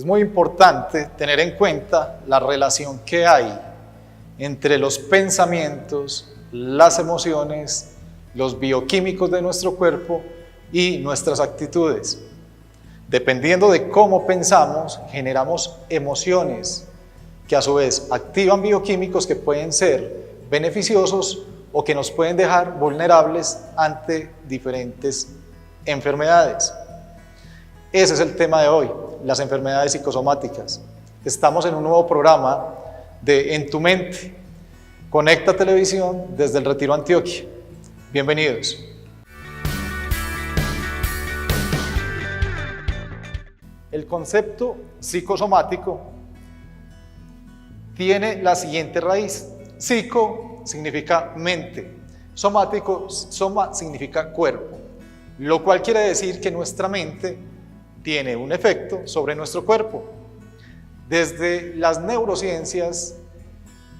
Es muy importante tener en cuenta la relación que hay entre los pensamientos, las emociones, los bioquímicos de nuestro cuerpo y nuestras actitudes. Dependiendo de cómo pensamos, generamos emociones que a su vez activan bioquímicos que pueden ser beneficiosos o que nos pueden dejar vulnerables ante diferentes enfermedades. Ese es el tema de hoy, las enfermedades psicosomáticas. Estamos en un nuevo programa de En tu Mente. Conecta Televisión desde el Retiro Antioquia. Bienvenidos. El concepto psicosomático tiene la siguiente raíz. Psico significa mente, somático, soma significa cuerpo, lo cual quiere decir que nuestra mente tiene un efecto sobre nuestro cuerpo. Desde las neurociencias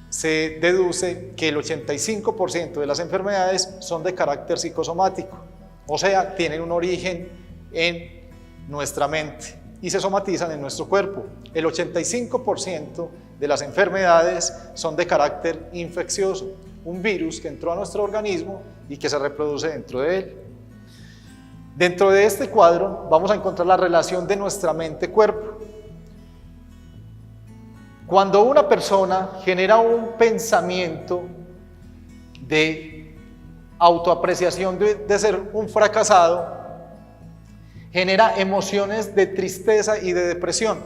se deduce que el 85% de las enfermedades son de carácter psicosomático, o sea, tienen un origen en nuestra mente y se somatizan en nuestro cuerpo. El 85% de las enfermedades son de carácter infeccioso, un virus que entró a nuestro organismo y que se reproduce dentro de él. Dentro de este cuadro vamos a encontrar la relación de nuestra mente-cuerpo. Cuando una persona genera un pensamiento de autoapreciación de ser un fracasado, genera emociones de tristeza y de depresión,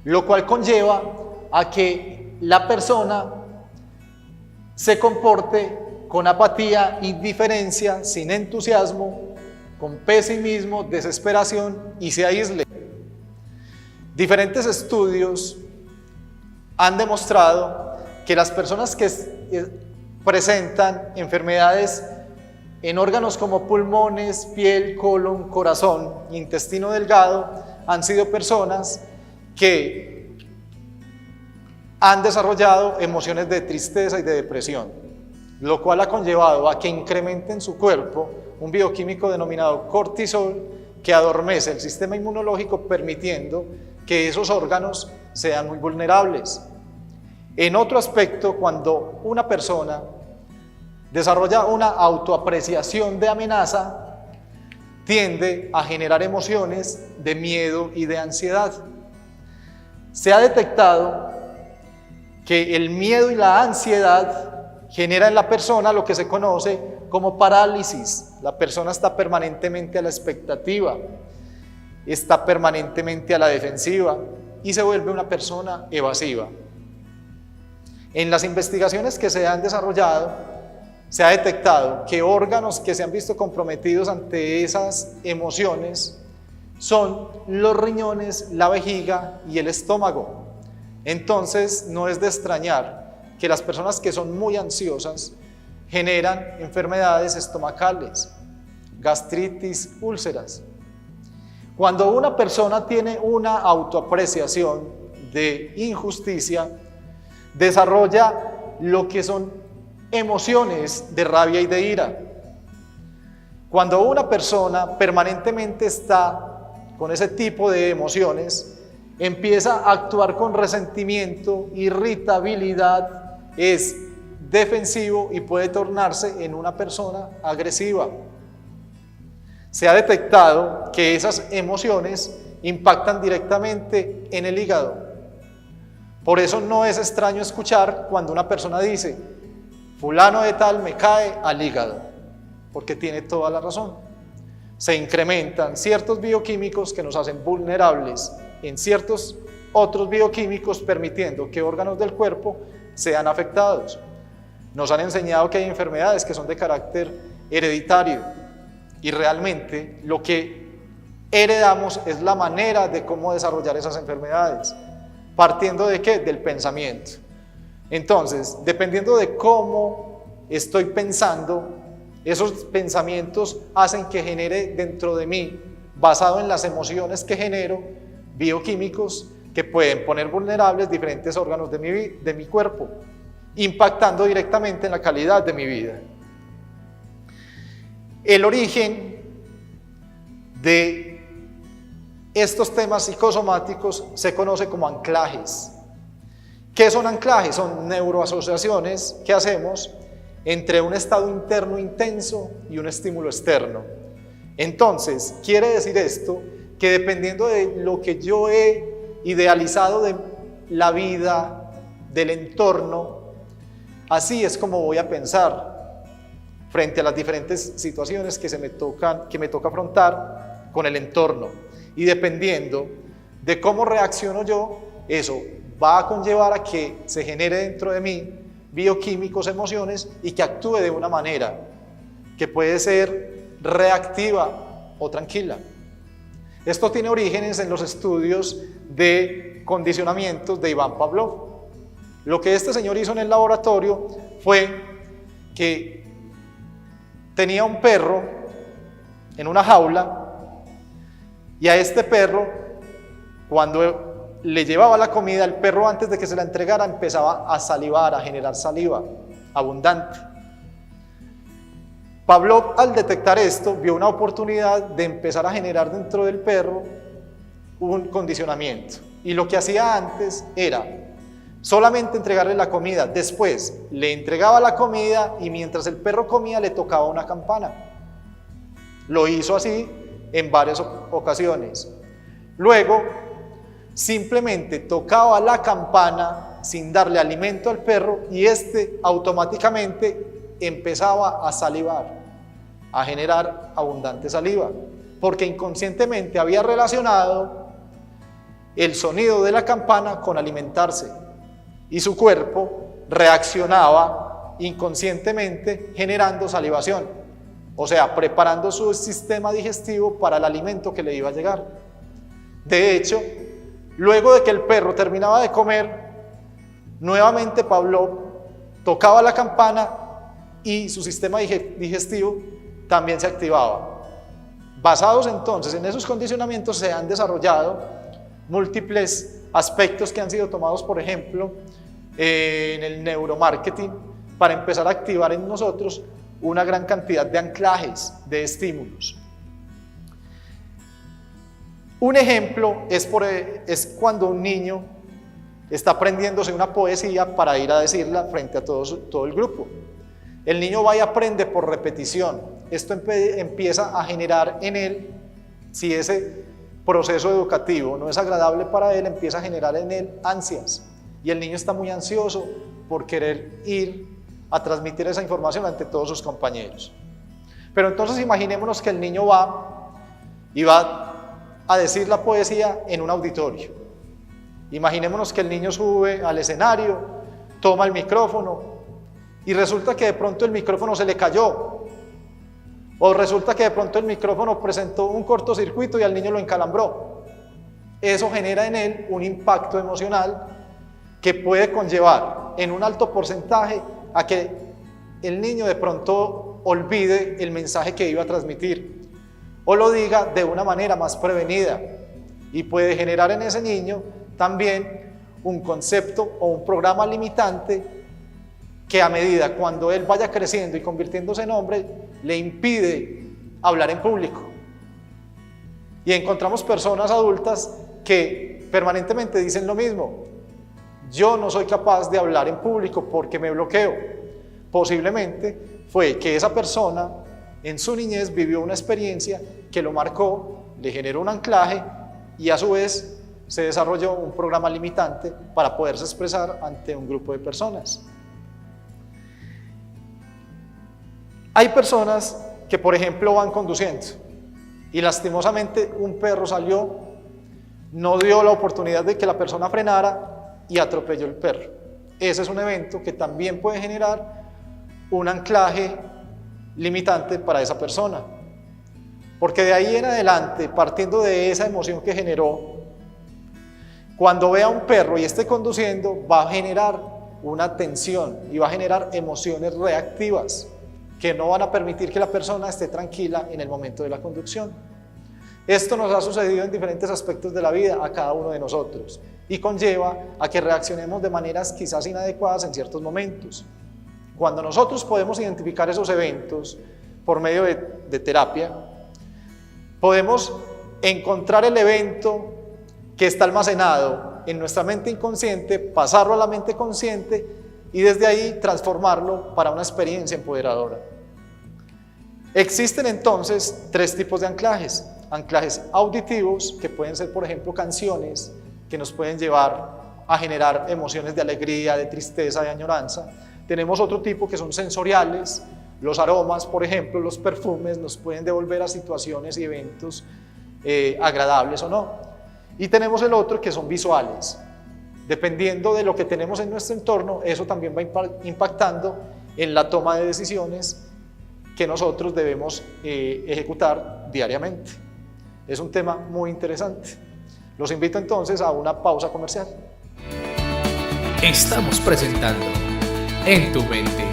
lo cual conlleva a que la persona se comporte con apatía, indiferencia, sin entusiasmo, con pesimismo, desesperación y se aísle. Diferentes estudios han demostrado que las personas que presentan enfermedades en órganos como pulmones, piel, colon, corazón, intestino delgado, han sido personas que han desarrollado emociones de tristeza y de depresión, lo cual ha conllevado a que incremente en su cuerpo un bioquímico denominado cortisol que adormece el sistema inmunológico, permitiendo que esos órganos sean muy vulnerables. En otro aspecto, cuando una persona desarrolla una autoapreciación de amenaza, tiende a generar emociones de miedo y de ansiedad. Se ha detectado que el miedo y la ansiedad genera en la persona lo que se conoce como parálisis. La persona está permanentemente a la expectativa, está permanentemente a la defensiva y se vuelve una persona evasiva. En las investigaciones que se han desarrollado, se ha detectado que órganos que se han visto comprometidos ante esas emociones son los riñones, la vejiga y el estómago. Entonces, no es de extrañar que las personas que son muy ansiosas generan enfermedades estomacales, gastritis, úlceras. Cuando una persona tiene una autoapreciación de injusticia, desarrolla lo que son emociones de rabia y de ira. Cuando una persona permanentemente está con ese tipo de emociones, empieza a actuar con resentimiento, irritabilidad, es defensivo y puede tornarse en una persona agresiva. Se ha detectado que esas emociones impactan directamente en el hígado. Por eso no es extraño escuchar cuando una persona dice: fulano de tal me cae al hígado, porque tiene toda la razón. Se incrementan ciertos bioquímicos que nos hacen vulnerables en ciertos otros bioquímicos, permitiendo que órganos del cuerpo sean afectados. Nos han enseñado que hay enfermedades que son de carácter hereditario y realmente lo que heredamos es la manera de cómo desarrollar esas enfermedades. ¿Partiendo de qué? Del pensamiento. Entonces, dependiendo de cómo estoy pensando, esos pensamientos hacen que genere dentro de mí, basado en las emociones que genero, bioquímicos que pueden poner vulnerables diferentes órganos de mi cuerpo, impactando directamente en la calidad de mi vida. El origen de Estos temas psicosomáticos se conocen como anclajes. ¿Qué son anclajes? Son neuroasociaciones que hacemos entre un estado interno intenso y un estímulo externo. Entonces, quiere decir esto, que dependiendo de lo que yo he idealizado de la vida, del entorno, así es como voy a pensar frente a las diferentes situaciones que me toca afrontar con el entorno. Y dependiendo de cómo reacciono yo, eso va a conllevar a que se genere dentro de mí bioquímicos, emociones, y que actúe de una manera que puede ser reactiva o tranquila. Esto tiene orígenes en los estudios de condicionamientos de Iván Pavlov. Lo que este señor hizo en el laboratorio fue que tenía un perro en una jaula, y a este perro, cuando le llevaba la comida, el perro, antes de que se la entregara, empezaba a salivar, a generar saliva abundante. Pavlov, al detectar esto, vio una oportunidad de empezar a generar dentro del perro un condicionamiento. Y lo que hacía antes era solamente entregarle la comida. Después le entregaba la comida y mientras el perro comía le tocaba una campana. Lo hizo así en varias ocasiones. Luego simplemente tocaba la campana sin darle alimento al perro y este automáticamente empezaba a salivar, a generar abundante saliva, porque inconscientemente había relacionado el sonido de la campana con alimentarse y su cuerpo reaccionaba inconscientemente generando salivación, o sea, preparando su sistema digestivo para el alimento que le iba a llegar. De hecho, luego de que el perro terminaba de comer, nuevamente Pavlov tocaba la campana y su sistema digestivo también se activaba. Basados entonces en esos condicionamientos se han desarrollado múltiples aspectos que han sido tomados, por ejemplo, en el neuromarketing, para empezar a activar en nosotros una gran cantidad de anclajes, de estímulos. Un ejemplo es cuando un niño está aprendiéndose una poesía para ir a decirla frente a todo el grupo. El niño va y aprende por repetición. Esto empieza a generar en él, si ese proceso educativo no es agradable para él, empieza a generar en él ansias. Y el niño está muy ansioso por querer ir a transmitir esa información ante todos sus compañeros. Pero entonces imaginémonos que el niño va a decir la poesía en un auditorio. Imaginémonos que el niño sube al escenario, toma el micrófono y resulta que de pronto el micrófono se le cayó, o resulta que de pronto el micrófono presentó un cortocircuito y al niño lo encalambró. Eso genera en él un impacto emocional que puede conllevar en un alto porcentaje a que el niño de pronto olvide el mensaje que iba a transmitir o lo diga de una manera más prevenida, y puede generar en ese niño también un concepto o un programa limitante que a medida cuando él vaya creciendo y convirtiéndose en hombre le impide hablar en público. Y encontramos personas adultas que permanentemente dicen lo mismo: yo no soy capaz de hablar en público porque me bloqueo. Posiblemente fue que esa persona en su niñez vivió una experiencia que lo marcó, le generó un anclaje y a su vez se desarrolló un programa limitante para poderse expresar ante un grupo de personas. Hay personas que, por ejemplo, van conduciendo y lastimosamente un perro salió, no dio la oportunidad de que la persona frenara y atropelló el perro. Ese es un evento que también puede generar un anclaje limitante para esa persona, porque de ahí en adelante, partiendo de esa emoción que generó, cuando vea a un perro y esté conduciendo, va a generar una tensión y va a generar emociones reactivas que no van a permitir que la persona esté tranquila en el momento de la conducción. Esto nos ha sucedido en diferentes aspectos de la vida a cada uno de nosotros y conlleva a que reaccionemos de maneras quizás inadecuadas en ciertos momentos. Cuando nosotros podemos identificar esos eventos por medio de terapia, podemos encontrar el evento que está almacenado en nuestra mente inconsciente, pasarlo a la mente consciente y desde ahí transformarlo para una experiencia empoderadora. Existen entonces 3 tipos de anclajes. Anclajes auditivos, que pueden ser, por ejemplo, canciones que nos pueden llevar a generar emociones de alegría, de tristeza, de añoranza. Tenemos otro tipo que son sensoriales. Los aromas, por ejemplo, los perfumes nos pueden devolver a situaciones y eventos agradables o no. Y tenemos el otro que son visuales. Dependiendo de lo que tenemos en nuestro entorno, eso también va impactando en la toma de decisiones que nosotros debemos ejecutar diariamente. Es un tema muy interesante. Los invito entonces a una pausa comercial. Estamos presentando En tu mente.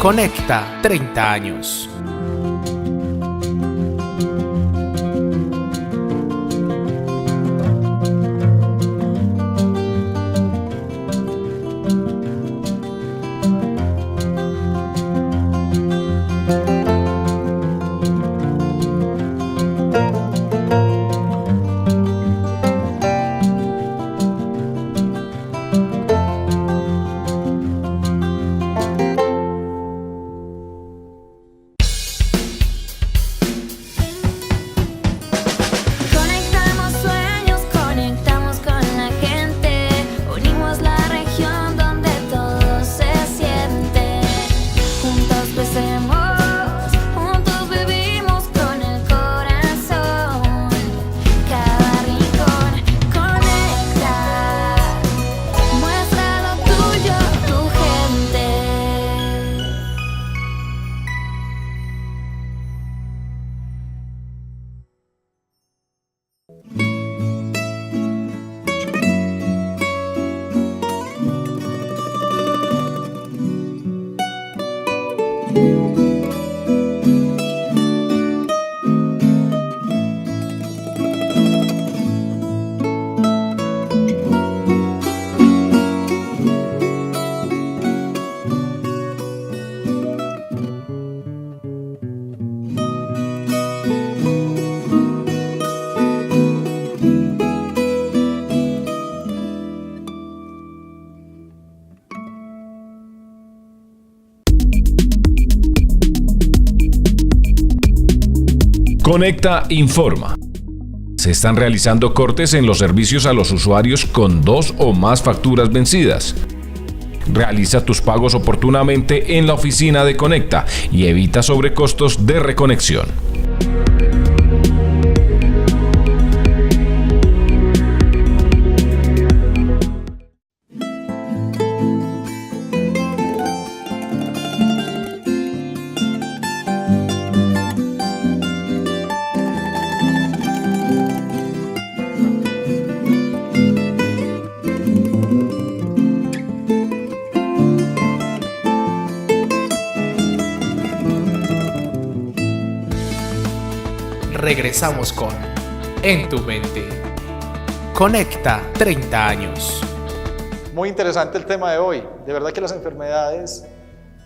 Conecta 30 años. Conecta informa. Se están realizando cortes en los servicios a los usuarios con 2 o más facturas vencidas. Realiza tus pagos oportunamente en la oficina de Conecta y evita sobrecostos de reconexión. Regresamos con En tu mente. Conecta 30 años. Muy interesante el tema de hoy. De verdad que las enfermedades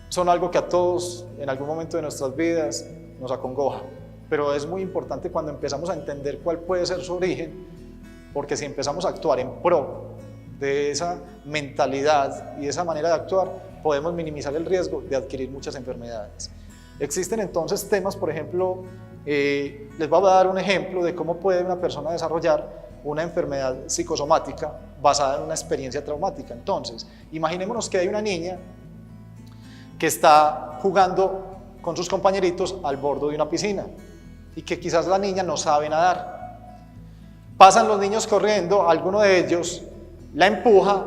son algo que a todos en algún momento de nuestras vidas nos acongoja. Pero es muy importante cuando empezamos a entender cuál puede ser su origen, porque si empezamos a actuar en pro de esa mentalidad y de esa manera de actuar, podemos minimizar el riesgo de adquirir muchas enfermedades. Existen entonces temas, por ejemplo, les voy a dar un ejemplo de cómo puede una persona desarrollar una enfermedad psicosomática basada en una experiencia traumática. Entonces, imaginémonos que hay una niña que está jugando con sus compañeritos al borde de una piscina y que quizás la niña no sabe nadar. Pasan los niños corriendo, alguno de ellos la empuja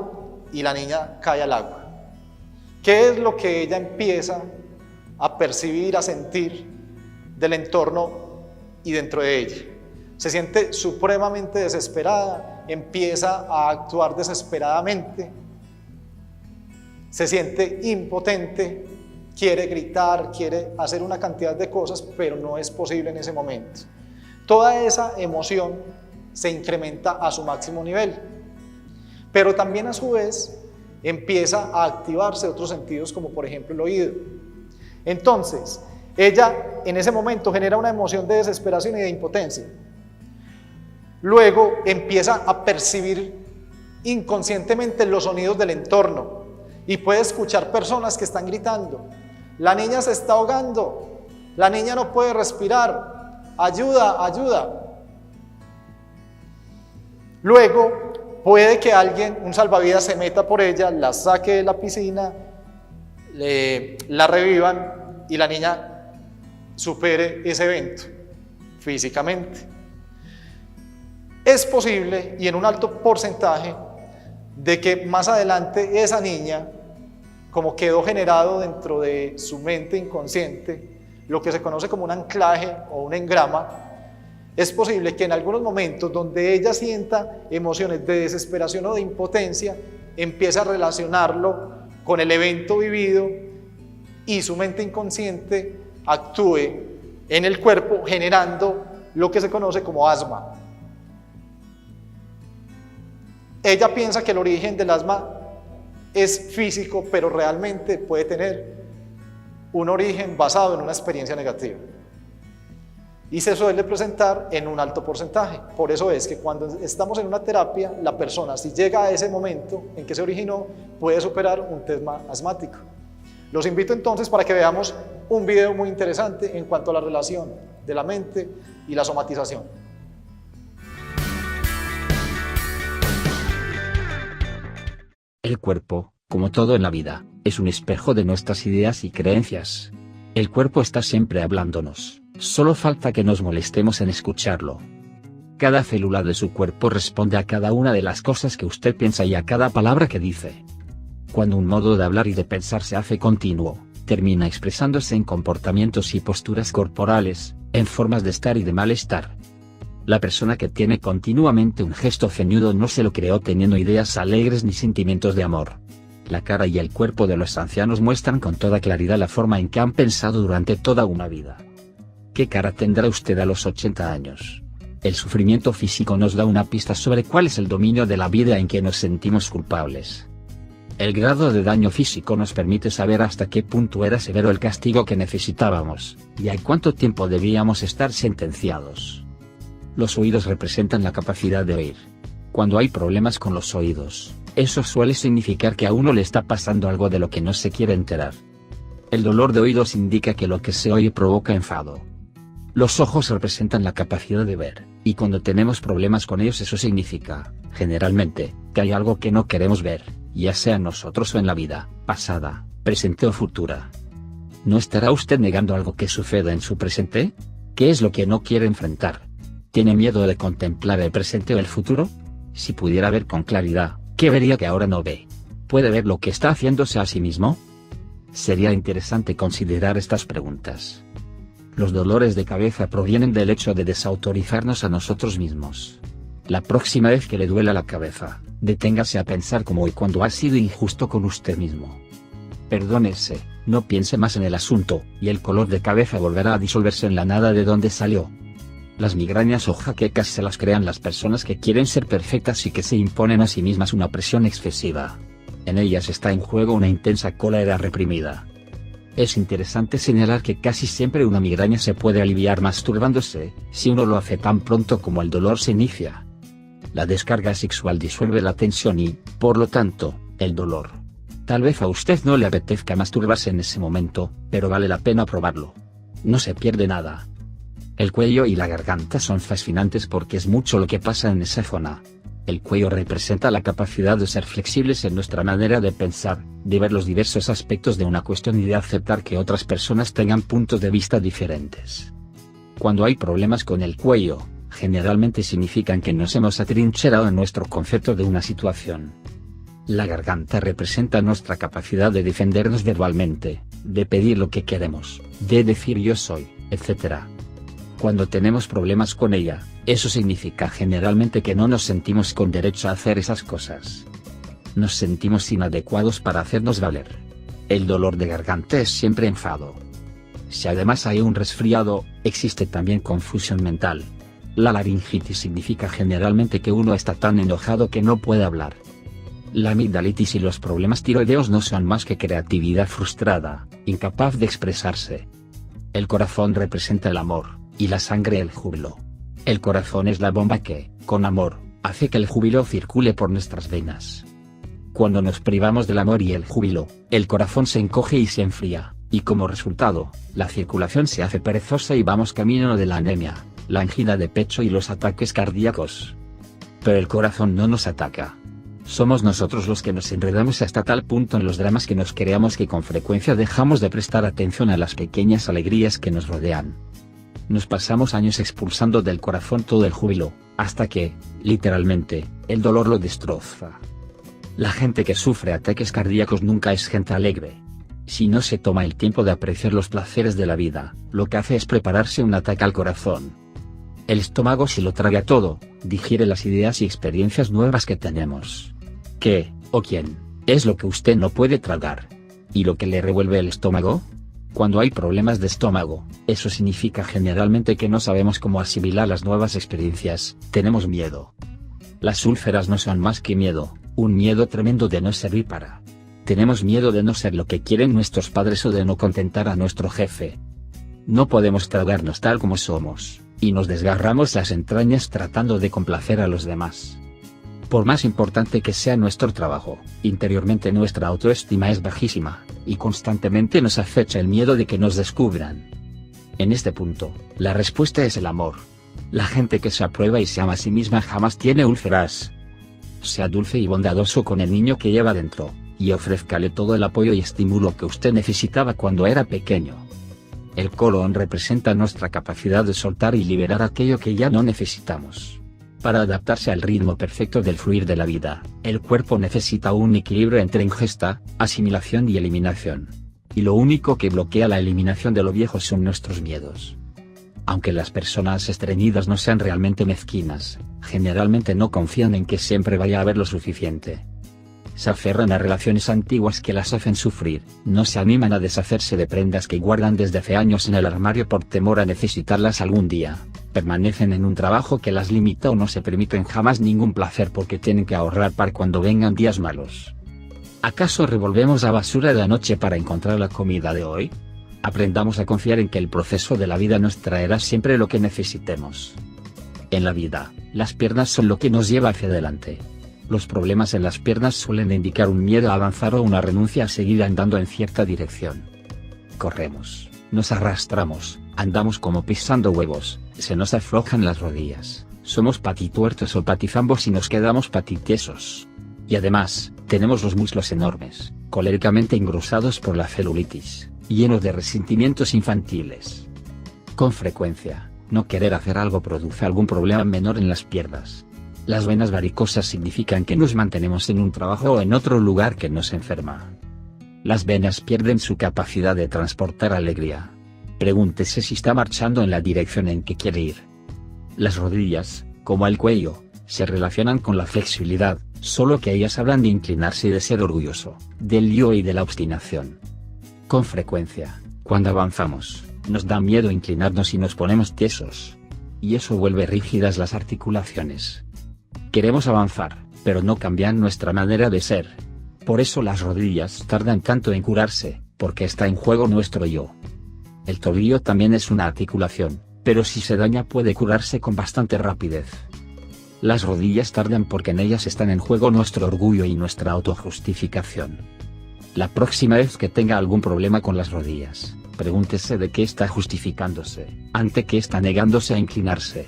y la niña cae al agua. ¿Qué es lo que ella empieza a percibir, a sentir del entorno y dentro de ella? Se siente supremamente desesperada, empieza a actuar desesperadamente, se siente impotente, quiere gritar, quiere hacer una cantidad de cosas, pero no es posible en ese momento. Toda esa emoción se incrementa a su máximo nivel, pero también a su vez empieza a activarse otros sentidos, como por ejemplo el oído. Entonces, ella en ese momento genera una emoción de desesperación y de impotencia. Luego empieza a percibir inconscientemente los sonidos del entorno y puede escuchar personas que están gritando: la niña se está ahogando, la niña no puede respirar, ayuda, ayuda. Luego puede que alguien, un salvavidas, se meta por ella, la saque de la piscina, la revivan y la niña supere ese evento físicamente. Es posible, y en un alto porcentaje, de que más adelante esa niña, como quedó generado dentro de su mente inconsciente, lo que se conoce como un anclaje o un engrama, es posible que en algunos momentos donde ella sienta emociones de desesperación o de impotencia, empiece a relacionarlo con el evento vivido y su mente inconsciente actúe en el cuerpo generando lo que se conoce como asma. Ella piensa que el origen del asma es físico, pero realmente puede tener un origen basado en una experiencia negativa. Y se suele presentar en un alto porcentaje. Por eso es que cuando estamos en una terapia, la persona, si llega a ese momento en que se originó, puede superar un tema asmático. Los invito entonces para que veamos un video muy interesante en cuanto a la relación de la mente y la somatización. El cuerpo, como todo en la vida, es un espejo de nuestras ideas y creencias. El cuerpo está siempre hablándonos, solo falta que nos molestemos en escucharlo. Cada célula de su cuerpo responde a cada una de las cosas que usted piensa y a cada palabra que dice. Cuando un modo de hablar y de pensar se hace continuo, termina expresándose en comportamientos y posturas corporales, en formas de estar y de malestar. La persona que tiene continuamente un gesto ceñudo no se lo creó teniendo ideas alegres ni sentimientos de amor. La cara y el cuerpo de los ancianos muestran con toda claridad la forma en que han pensado durante toda una vida. ¿Qué cara tendrá usted a los 80 años? El sufrimiento físico nos da una pista sobre cuál es el dominio de la vida en que nos sentimos culpables. El grado de daño físico nos permite saber hasta qué punto era severo el castigo que necesitábamos, y a cuánto tiempo debíamos estar sentenciados. Los oídos representan la capacidad de oír. Cuando hay problemas con los oídos, eso suele significar que a uno le está pasando algo de lo que no se quiere enterar. El dolor de oídos indica que lo que se oye provoca enfado. Los ojos representan la capacidad de ver, y cuando tenemos problemas con ellos eso significa, generalmente, que hay algo que no queremos ver, ya sea en nosotros o en la vida, pasada, presente o futura. ¿No estará usted negando algo que suceda en su presente? ¿Qué es lo que no quiere enfrentar? ¿Tiene miedo de contemplar el presente o el futuro? Si pudiera ver con claridad, ¿qué vería que ahora no ve? ¿Puede ver lo que está haciéndose a sí mismo? Sería interesante considerar estas preguntas. Los dolores de cabeza provienen del hecho de desautorizarnos a nosotros mismos. La próxima vez que le duela la cabeza, deténgase a pensar cómo y cuándo ha sido injusto con usted mismo. Perdónese, no piense más en el asunto, y el color de cabeza volverá a disolverse en la nada de donde salió. Las migrañas o jaquecas se las crean las personas que quieren ser perfectas y que se imponen a sí mismas una presión excesiva. En ellas está en juego una intensa cólera reprimida. Es interesante señalar que casi siempre una migraña se puede aliviar masturbándose, si uno lo hace tan pronto como el dolor se inicia. La descarga sexual disuelve la tensión y, por lo tanto, el dolor. Tal vez a usted no le apetezca masturbarse en ese momento, pero vale la pena probarlo. No se pierde nada. El cuello y la garganta son fascinantes porque es mucho lo que pasa en esa zona. El cuello representa la capacidad de ser flexibles en nuestra manera de pensar, de ver los diversos aspectos de una cuestión y de aceptar que otras personas tengan puntos de vista diferentes. Cuando hay problemas con el cuello, generalmente significan que nos hemos atrincherado en nuestro concepto de una situación. La garganta representa nuestra capacidad de defendernos verbalmente, de pedir lo que queremos, de decir yo soy, etc. Cuando tenemos problemas con ella, eso significa generalmente que no nos sentimos con derecho a hacer esas cosas. Nos sentimos inadecuados para hacernos valer. El dolor de garganta es siempre enfado. Si además hay un resfriado, existe también confusión mental. La laringitis significa generalmente que uno está tan enojado que no puede hablar. La amigdalitis y los problemas tiroideos no son más que creatividad frustrada, incapaz de expresarse. El corazón representa el amor, y la sangre el júbilo. El corazón es la bomba que, con amor, hace que el júbilo circule por nuestras venas. Cuando nos privamos del amor y el júbilo, el corazón se encoge y se enfría, y como resultado, la circulación se hace perezosa y vamos camino de la anemia, la angina de pecho y los ataques cardíacos. Pero el corazón no nos ataca. Somos nosotros los que nos enredamos hasta tal punto en los dramas que nos creamos que con frecuencia dejamos de prestar atención a las pequeñas alegrías que nos rodean. Nos pasamos años expulsando del corazón todo el júbilo, hasta que, literalmente, el dolor lo destroza. La gente que sufre ataques cardíacos nunca es gente alegre. Si no se toma el tiempo de apreciar los placeres de la vida, lo que hace es prepararse un ataque al corazón. El estómago se lo traga todo, digiere las ideas y experiencias nuevas que tenemos. ¿Qué, o quién, es lo que usted no puede tragar? ¿Y lo que le revuelve el estómago? Cuando hay problemas de estómago, eso significa generalmente que no sabemos cómo asimilar las nuevas experiencias, tenemos miedo. Las úlceras no son más que miedo, un miedo tremendo de no servir para. Tenemos miedo de no ser lo que quieren nuestros padres o de no contentar a nuestro jefe. No podemos tragarnos tal como somos, y nos desgarramos las entrañas tratando de complacer a los demás. Por más importante que sea nuestro trabajo, interiormente nuestra autoestima es bajísima, y constantemente nos acecha el miedo de que nos descubran. En este punto, la respuesta es el amor. La gente que se aprueba y se ama a sí misma jamás tiene úlceras. Sea dulce y bondadoso con el niño que lleva dentro, y ofrézcale todo el apoyo y estímulo que usted necesitaba cuando era pequeño. El colon representa nuestra capacidad de soltar y liberar aquello que ya no necesitamos. Para adaptarse al ritmo perfecto del fluir de la vida, el cuerpo necesita un equilibrio entre ingesta, asimilación y eliminación. Y lo único que bloquea la eliminación de lo viejo son nuestros miedos. Aunque las personas estreñidas no sean realmente mezquinas, generalmente no confían en que siempre vaya a haber lo suficiente. Se aferran a relaciones antiguas que las hacen sufrir, no se animan a deshacerse de prendas que guardan desde hace años en el armario por temor a necesitarlas algún día, permanecen en un trabajo que las limita o no se permiten jamás ningún placer porque tienen que ahorrar para cuando vengan días malos. ¿Acaso revolvemos la basura de anoche para encontrar la comida de hoy? Aprendamos a confiar en que el proceso de la vida nos traerá siempre lo que necesitemos. En la vida, las piernas son lo que nos lleva hacia adelante. Los problemas en las piernas suelen indicar un miedo a avanzar o una renuncia a seguir andando en cierta dirección. Corremos, nos arrastramos, andamos como pisando huevos, se nos aflojan las rodillas, somos patituertos o patizambos y nos quedamos patitiesos. Y además, tenemos los muslos enormes, coléricamente engrosados por la celulitis, llenos de resentimientos infantiles. Con frecuencia, no querer hacer algo produce algún problema menor en las piernas. Las venas varicosas significan que nos mantenemos en un trabajo o en otro lugar que nos enferma. Las venas pierden su capacidad de transportar alegría. Pregúntese si está marchando en la dirección en que quiere ir. Las rodillas, como el cuello, se relacionan con la flexibilidad, solo que ellas hablan de inclinarse y de ser orgulloso, del yo y de la obstinación. Con frecuencia, cuando avanzamos, nos da miedo inclinarnos y nos ponemos tiesos. Y eso vuelve rígidas las articulaciones. Queremos avanzar, pero no cambian nuestra manera de ser. Por eso las rodillas tardan tanto en curarse, porque está en juego nuestro yo. El tobillo también es una articulación, pero si se daña puede curarse con bastante rapidez. Las rodillas tardan porque en ellas están en juego nuestro orgullo y nuestra autojustificación. La próxima vez que tenga algún problema con las rodillas, pregúntese de qué está justificándose, ante qué está negándose a inclinarse.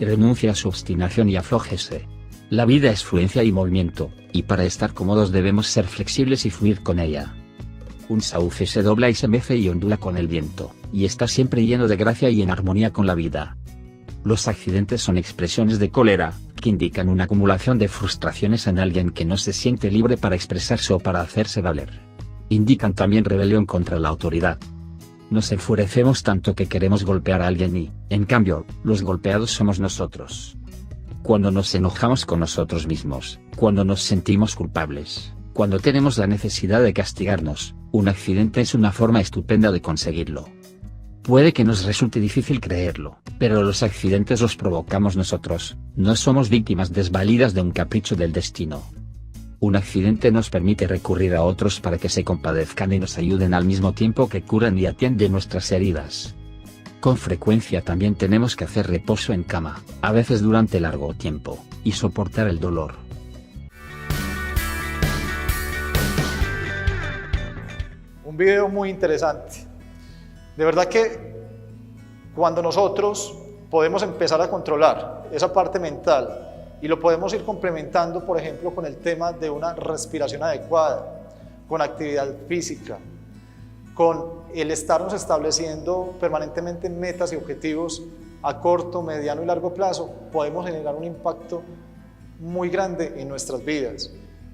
Renuncia a su obstinación y aflójese. La vida es fluencia y movimiento, y para estar cómodos debemos ser flexibles y fluir con ella. Un sauce se dobla y se mece y ondula con el viento, y está siempre lleno de gracia y en armonía con la vida. Los accidentes son expresiones de cólera, que indican una acumulación de frustraciones en alguien que no se siente libre para expresarse o para hacerse valer. Indican también rebelión contra la autoridad. Nos enfurecemos tanto que queremos golpear a alguien y, en cambio, los golpeados somos nosotros. Cuando nos enojamos con nosotros mismos, cuando nos sentimos culpables, cuando tenemos la necesidad de castigarnos, un accidente es una forma estupenda de conseguirlo. Puede que nos resulte difícil creerlo, pero los accidentes los provocamos nosotros, no somos víctimas desvalidas de un capricho del destino. Un accidente nos permite recurrir a otros para que se compadezcan y nos ayuden al mismo tiempo que curan y atienden nuestras heridas. Con frecuencia también tenemos que hacer reposo en cama, a veces durante largo tiempo, y soportar el dolor. Un video muy interesante. De verdad que cuando nosotros podemos empezar a controlar esa parte mental y lo podemos ir complementando, por ejemplo, con el tema de una respiración adecuada, con actividad física, con el estarnos estableciendo permanentemente metas y objetivos a corto, mediano y largo plazo, podemos generar un impacto muy grande en nuestras vidas.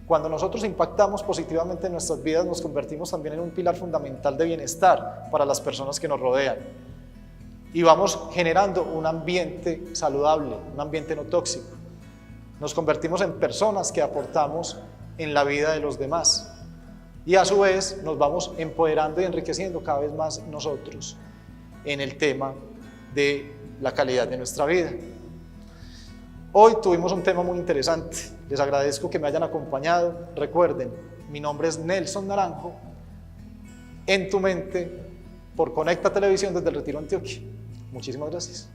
Cuando nosotros impactamos positivamente en nuestras vidas, nos convertimos también en un pilar fundamental de bienestar para las personas que nos rodean. Y vamos generando un ambiente saludable, un ambiente no tóxico. Nos convertimos en personas que aportamos en la vida de los demás. Y a su vez nos vamos empoderando y enriqueciendo cada vez más nosotros en el tema de la calidad de nuestra vida. Hoy tuvimos un tema muy interesante. Les agradezco que me hayan acompañado. Recuerden, mi nombre es Nelson Naranjo, en tu mente, por Conecta Televisión desde el Retiro, Antioquia. Muchísimas gracias.